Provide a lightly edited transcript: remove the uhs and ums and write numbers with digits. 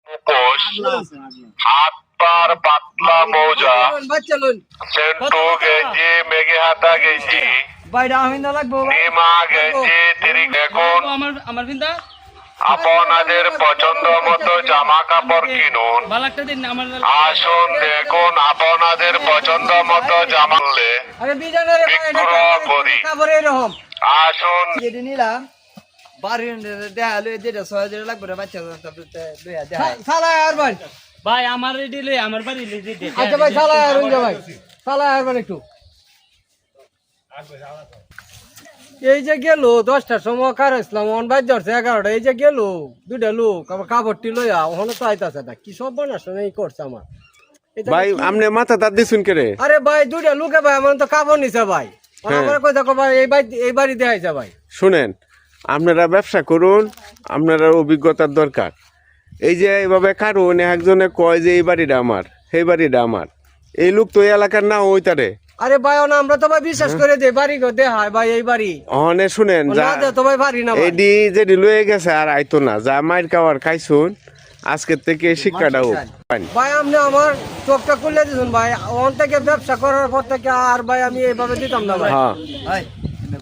মুখোশ, হাত পার পাতলা মোজা, সেন্টু গেঞ্জি, মেঘে হাতা গেঞ্জি, নিমা গেঞ্জি, তিরিক। দেখুন আপনাদের পছন্দ মতো জামা কাপড় কিনুন। আসুন দেখুন আপনাদের পছন্দ মতো জামা বিক্রয় করি। আসুন নিলাম যেটা ৬০০ লাগবে বাচ্চা ভাই আমার রেডি লই আমার বাড়ি লই দে আচ্ছা ভাই ভাই একটু এই যে গেল 10টার সময় কার ইসলাম বাজ ধরছে 11টা এই যে গেল দুইটা লোক আবার কাপড়টি লইয়া ওখানে তো আইতাছে না কি সব বানাস এই করছে আমার ভাই আমনে মাথা তার দিছুন করে আরে ভাই দুইটা লোকে ভাই আমার তো কাপড় নিছে ভাই আমার কই দেখো ভাই এই বাড়ি দেখাইছে ভাই শুনেন আপনারা ব্যবসা করুন আপনারা অভিজ্ঞতার দরকার এই যে এইভাবে কারণ একজনে কয় যে এই বাড়িটা আমার সেই বাড়িটা আমার এই লোক তো এই এলাকার না ওইটারে আরে ভাই আমরা তো ভাই বিশ্বাস করে দেই বাড়ি গো দেখায় ভাই এই বাড়ি অনে শুনেন যা না দে তো ভাই পারি না ভাই এডি যেডি লয়ে গেছে আর আইতো না যা মাইর খাওয়ার খাইছুন আজকের থেকে শিক্ষাটাও পান ভাই আপনি আমার চোখটা খুলে দিয়েছেন ভাই ওখান থেকে ব্যবসা করার পর থেকে আর ভাই আমি এইভাবে দিতাম না ভাই হ্যাঁ